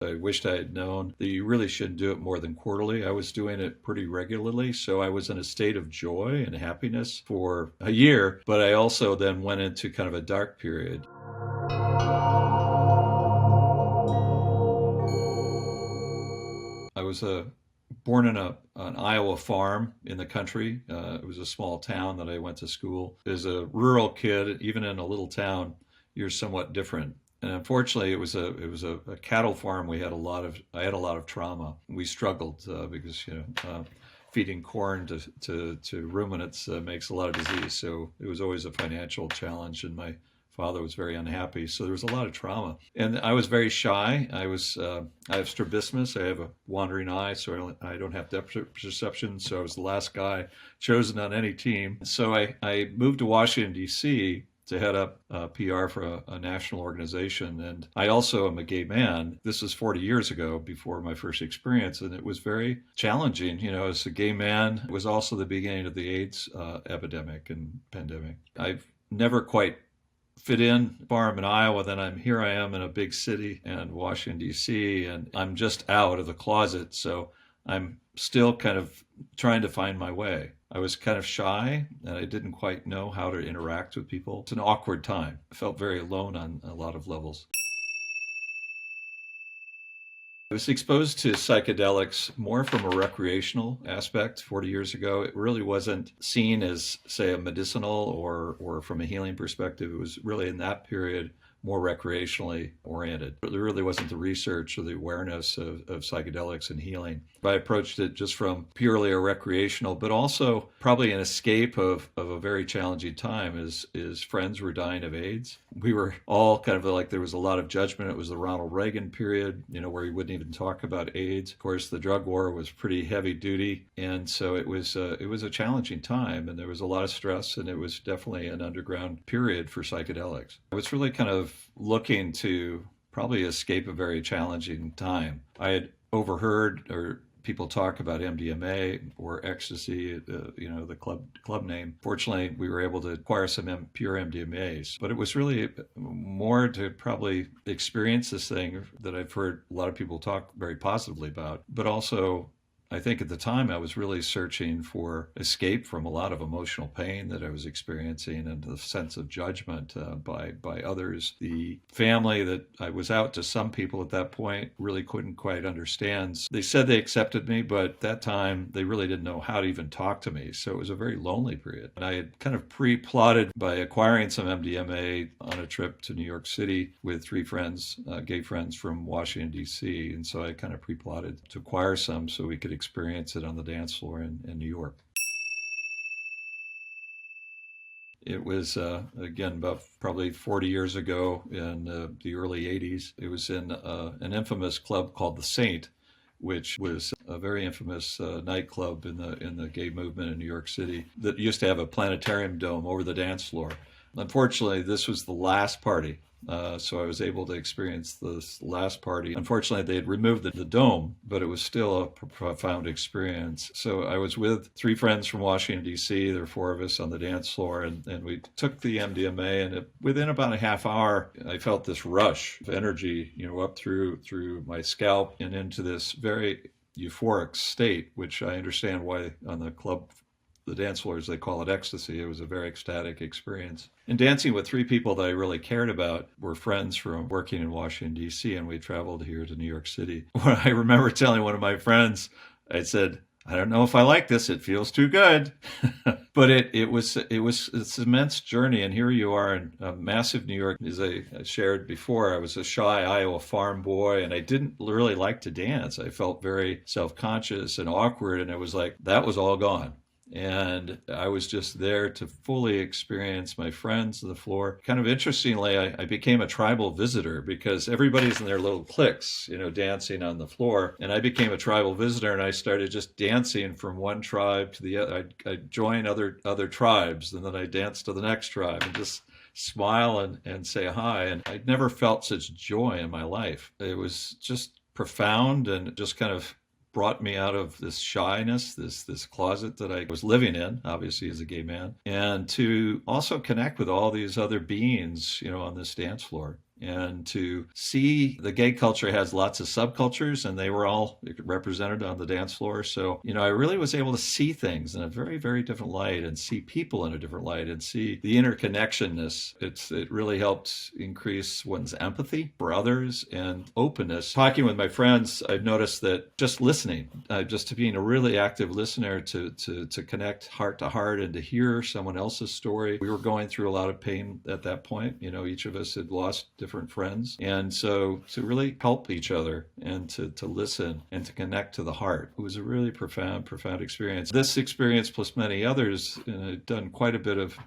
I wished I had known that you really shouldn't do it more than quarterly. I was doing it pretty regularly, so I was in a state of joy and happiness for a year, but I also then went into kind of a dark period. I was born in an Iowa farm in the country. It was a small town that I went to school. As a rural kid, even in a little town, you're somewhat different. And unfortunately, it was a cattle farm. I had a lot of trauma. We struggled because feeding corn to ruminants makes a lot of disease. So it was always a financial challenge, and my father was very unhappy. So there was a lot of trauma, and I was very shy. I have strabismus. I have a wandering eye, so I don't have depth perception. So I was the last guy chosen on any team. So I moved to Washington D.C. to head up PR for a national organization. And I also am a gay man. This was 40 years ago, before my first experience, and it was very challenging. As a gay man, it was also the beginning of the AIDS epidemic and pandemic. I've never quite fit in farm in Iowa, then I am in a big city and Washington D.C. and I'm just out of the closet, so I'm still kind of trying to find my way. I was kind of shy and I didn't quite know how to interact with people. It's an awkward time. I felt very alone on a lot of levels. I was exposed to psychedelics more from a recreational aspect 40 years ago. It really wasn't seen as, say, a medicinal or from a healing perspective. It was really in that period more recreationally oriented. But there really wasn't the research or the awareness of psychedelics and healing. I approached it just from purely a recreational, but also probably an escape of a very challenging time as friends were dying of AIDS. We were all kind of like, there was a lot of judgment. It was the Ronald Reagan period, where he wouldn't even talk about AIDS. Of course, the drug war was pretty heavy duty. And so it was a challenging time, and there was a lot of stress, and it was definitely an underground period for psychedelics. I was really kind of looking to probably escape a very challenging time. I had overheard or people talk about MDMA or ecstasy, the club name. Fortunately, we were able to acquire some pure MDMAs, but it was really more to probably experience this thing that I've heard a lot of people talk very positively about, but also I think at the time I was really searching for escape from a lot of emotional pain that I was experiencing and the sense of judgment by others. The family that I was out to, some people at that point really couldn't quite understand. They said they accepted me, but at that time they really didn't know how to even talk to me. So it was a very lonely period. And I had kind of pre-plotted by acquiring some MDMA on a trip to New York City with three friends, gay friends from Washington, D.C. And so I kind of pre-plotted to acquire some so we could experience it on the dance floor in New York. It was, again, about probably 40 years ago in the early 80s. It was in an infamous club called The Saint, which was a very infamous nightclub in the gay movement in New York City that used to have a planetarium dome over the dance floor. Unfortunately, this was the last party. So I was able to experience this last party. Unfortunately, they had removed the dome, but it was still a profound experience. So I was with three friends from Washington, D.C. There were four of us on the dance floor, and we took the MDMA, and within about a half hour, I felt this rush of energy, up through my scalp and into this very euphoric state, which I understand why on the dance floors, they call it ecstasy. It was a very ecstatic experience. And dancing with three people that I really cared about were friends from working in Washington, D.C., and we traveled here to New York City. When I remember telling one of my friends, I said, I don't know if I like this. It feels too good. But it was this immense journey. And here you are in massive New York. As I shared before, I was a shy Iowa farm boy, and I didn't really like to dance. I felt very self-conscious and awkward, and it was like that was all gone. And I was just there to fully experience my friends on the floor. Kind of interestingly, I became a tribal visitor because everybody's in their little cliques, dancing on the floor. And I became a tribal visitor, and I started just dancing from one tribe to the other. I'd join other tribes, and then I danced to the next tribe and just smile and say hi. And I'd never felt such joy in my life. It was just profound and just kind of brought me out of this shyness, this closet that I was living in, obviously as a gay man, and to also connect with all these other beings, on this dance floor. and to see the gay culture has lots of subcultures, and they were all represented on the dance floor. So, I really was able to see things in a very, very different light and see people in a different light and see the interconnectionness. It really helped increase one's empathy for others and openness. Talking with my friends, I've noticed that just listening, just being a really active listener to connect heart to heart and to hear someone else's story. We were going through a lot of pain at that point. Each of us had lost different friends. And so to really help each other and to listen and to connect to the heart, it was a really profound experience. This experience plus many others, and I've done quite a bit of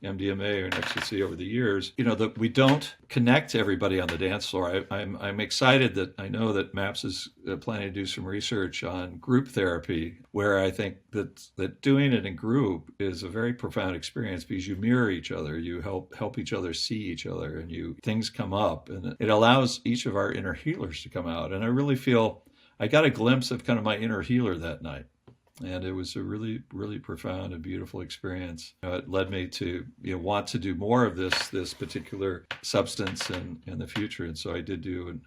MDMA or ecstasy over the years, that we don't connect everybody on the dance floor. I'm excited that I know that MAPS is planning to do some research on group therapy, where I think that doing it in group is a very profound experience because you mirror each other, you help each other see each other, and things come up, and it allows each of our inner healers to come out. And I really feel I got a glimpse of kind of my inner healer that night. And it was a really, really profound and beautiful experience. It led me to want to do more of this particular substance in the future. And so I did do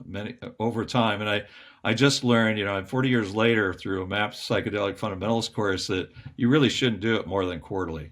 many over time. And I just learned, I'm 40 years later through a MAPS Psychedelic Fundamentals course, that you really shouldn't do it more than quarterly.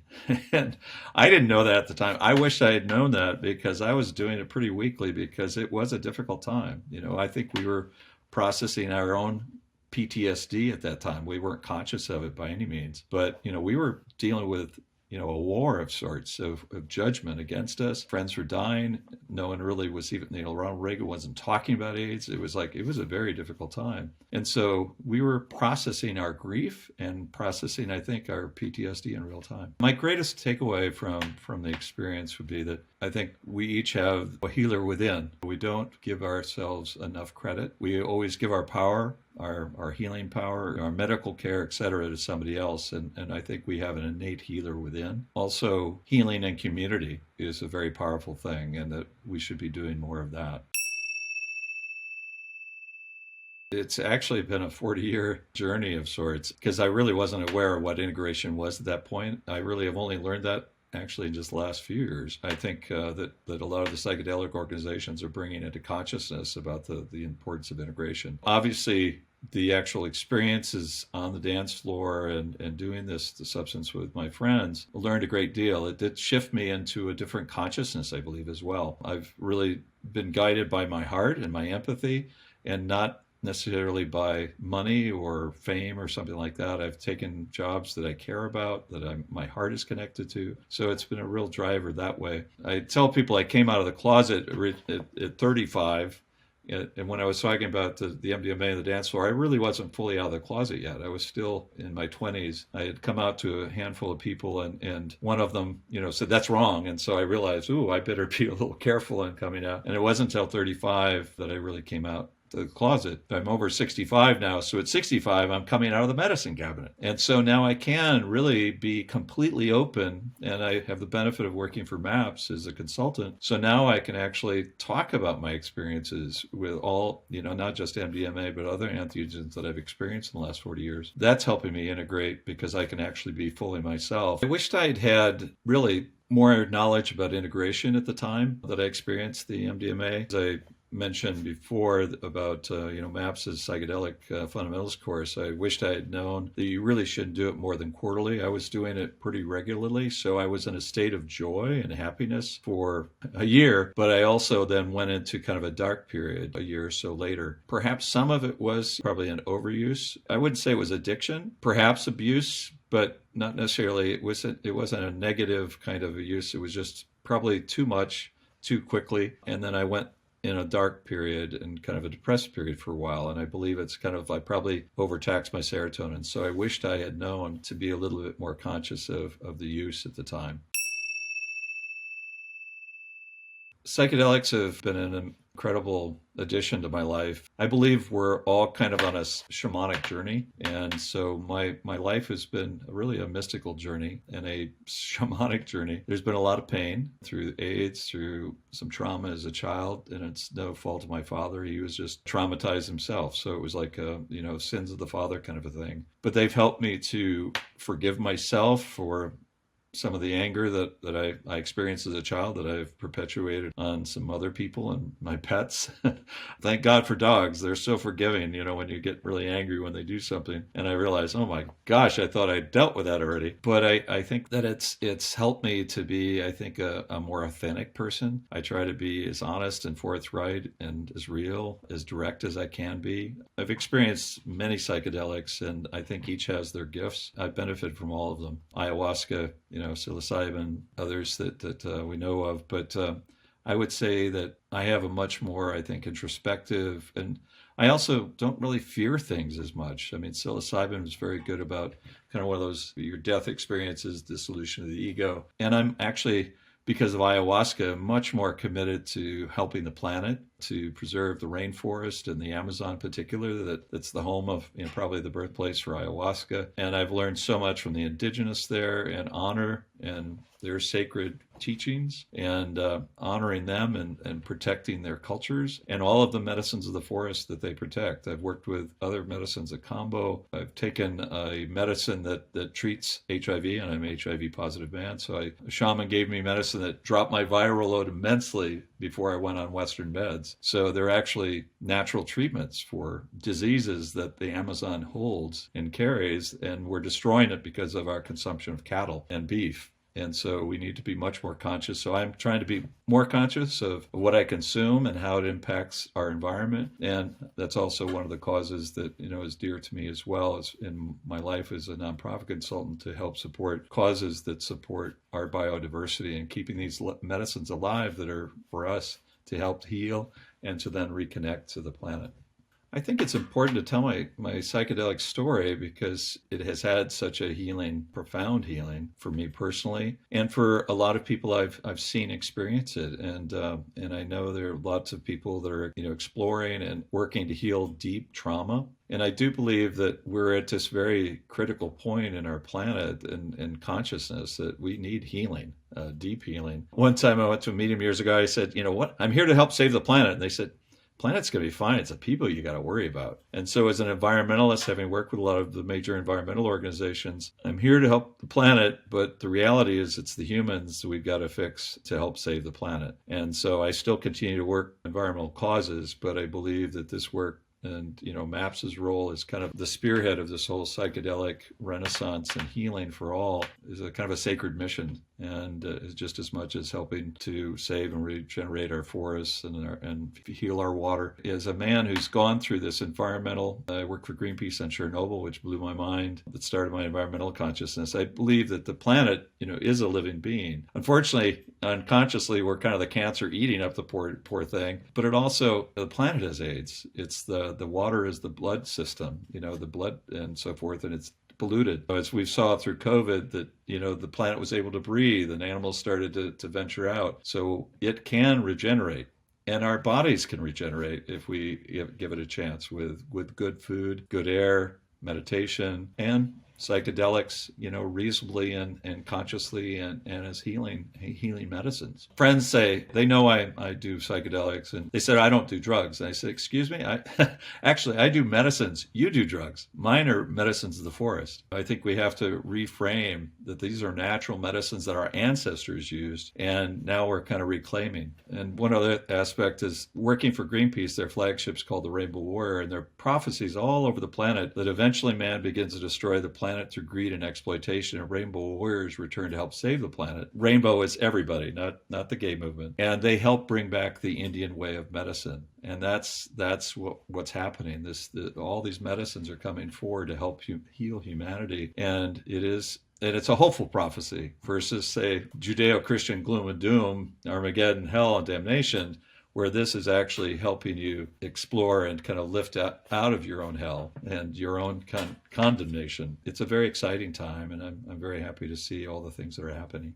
And I didn't know that at the time. I wish I had known that, because I was doing it pretty weekly, because it was a difficult time. I think we were processing our own PTSD at that time. We weren't conscious of it by any means, but we were dealing with a war of sorts of judgment against us. Friends were dying. No one really was even, Ronald Reagan wasn't talking about AIDS. It was a very difficult time. And so we were processing our grief and processing, I think, our PTSD in real time. My greatest takeaway from the experience would be that I think we each have a healer within. We don't give ourselves enough credit. We always give our power, our healing power, our medical care, et cetera, to somebody else. And I think we have an innate healer within. Also, healing in community is a very powerful thing, and that we should be doing more of that. It's actually been a 40-year journey of sorts, because I really wasn't aware of what integration was at that point. I really have only learned that actually in just the last few years. I think that a lot of the psychedelic organizations are bringing into consciousness about the importance of integration. Obviously, the actual experiences on the dance floor and doing the substance with my friends, I learned a great deal. It did shift me into a different consciousness, I believe, as well. I've really been guided by my heart and my empathy, and not necessarily by money or fame or something like that. I've taken jobs that I care about, that my heart is connected to. So it's been a real driver that way. I tell people I came out of the closet at 35. And when I was talking about the MDMA and the dance floor, I really wasn't fully out of the closet yet. I was still in my 20s. I had come out to a handful of people, and one of them, said, "That's wrong." And so I realized, I better be a little careful in coming out. And it wasn't until 35 that I really came out the closet. I'm over 65 now, so at 65 I'm coming out of the medicine cabinet, and so now I can really be completely open, and I have the benefit of working for MAPS as a consultant. So now I can actually talk about my experiences with all, not just MDMA but other entheogens that I've experienced in the last 40 years. That's helping me integrate, because I can actually be fully myself. I wished I'd had really more knowledge about integration at the time that I experienced the MDMA. As I mentioned before about MAPS's psychedelic fundamentals course, I wished I had known that you really shouldn't do it more than quarterly. I was doing it pretty regularly, so I was in a state of joy and happiness for a year, but I also then went into kind of a dark period a year or so later. Perhaps some of it was probably an overuse. I wouldn't say it was addiction, perhaps abuse, but not necessarily. It wasn't a negative kind of a use. It was just probably too much too quickly, and then I went in a dark period and kind of a depressed period for a while. And I believe it's kind of, I probably overtaxed my serotonin. So I wished I had known to be a little bit more conscious of the use at the time. Psychedelics have been an incredible addition to my life. I believe we're all kind of on a shamanic journey. And so my life has been really a mystical journey and a shamanic journey. There's been a lot of pain through AIDS, through some trauma as a child, and it's no fault of my father. He was just traumatized himself. So it was like, sins of the father kind of a thing. But they've helped me to forgive myself for some of the anger that I experienced as a child that I've perpetuated on some other people and my pets. Thank God for dogs. They're so forgiving, when you get really angry when they do something. And I realized, oh my gosh, I thought I dealt with that already. But I think that it's helped me to be, I think, a more authentic person. I try to be as honest and forthright and as real, as direct as I can be. I've experienced many psychedelics, and I think each has their gifts. I benefit from all of them. Ayahuasca, psilocybin, others that we know of. But I would say that I have a much more, I think, introspective, and I also don't really fear things as much. I mean, psilocybin is very good about kind of one of those, your death experiences, dissolution of the ego. And I'm actually, because of ayahuasca, much more committed to helping the planet, to preserve the rainforest and the Amazon in particular. That's the home of, probably the birthplace for ayahuasca. And I've learned so much from the indigenous there, and honor and their sacred teachings, and honoring them and protecting their cultures and all of the medicines of the forest that they protect. I've worked with other medicines at Combo. I've taken a medicine that treats HIV, and I'm an HIV positive man. So a shaman gave me medicine that dropped my viral load immensely before I went on Western meds. So they're actually natural treatments for diseases that the Amazon holds and carries, and we're destroying it because of our consumption of cattle and beef. And so we need to be much more conscious. So I'm trying to be more conscious of what I consume and how it impacts our environment. And that's also one of the causes that, is dear to me as well, as in my life as a nonprofit consultant, to help support causes that support our biodiversity and keeping these medicines alive that are for us to help heal and to then reconnect to the planet. I think it's important to tell my psychedelic story because it has had such a profound healing for me personally, and for a lot of people I've seen experience it. And I know there are lots of people that are exploring and working to heal deep trauma. And I do believe that we're at this very critical point in our planet and consciousness that we need healing, deep healing. One time I went to a meeting years ago. I said, what? I'm here to help save the planet. And they said, planet's going to be fine. It's the people you got to worry about. And so as an environmentalist, having worked with a lot of the major environmental organizations, I'm here to help the planet, but the reality is it's the humans we've got to fix to help save the planet. And so I still continue to work environmental causes, but I believe that this work and, MAPS's role is kind of the spearhead of this whole psychedelic renaissance and healing for all is a kind of a sacred mission, and is just as much as helping to save and regenerate our forests and heal our water. As a man who's gone through this environmental, I worked for Greenpeace on Chernobyl, which blew my mind, that started my environmental consciousness. I believe that the planet, is a living being. Unfortunately, unconsciously, we're kind of the cancer eating up the poor thing, but it also, the planet has AIDS. It's the water is the blood system, the blood and so forth, and it's polluted. As we saw through COVID, that the planet was able to breathe and animals started to venture out. So it can regenerate, and our bodies can regenerate if we give it a chance with good food, good air, meditation, and psychedelics, reasonably and consciously and as healing medicines. Friends say, they know I do psychedelics, and they said, I don't do drugs. And I said, excuse me? Actually, I do medicines. You do drugs. Mine are medicines of the forest. I think we have to reframe that these are natural medicines that our ancestors used, and now we're kind of reclaiming. And one other aspect is working for Greenpeace. Their flagship's called the Rainbow Warrior, and there are prophecies all over the planet that eventually man begins to destroy the planet through greed and exploitation, and Rainbow Warriors return to help save the planet. Rainbow is everybody, not the gay movement, and they help bring back the Indian way of medicine, and that's what's happening. All these medicines are coming forward to help heal humanity, and it's a hopeful prophecy versus, say, Judeo-Christian gloom and doom, Armageddon, hell, and damnation, where this is actually helping you explore and kind of lift out of your own hell and your own condemnation. It's a very exciting time, and I'm very happy to see all the things that are happening.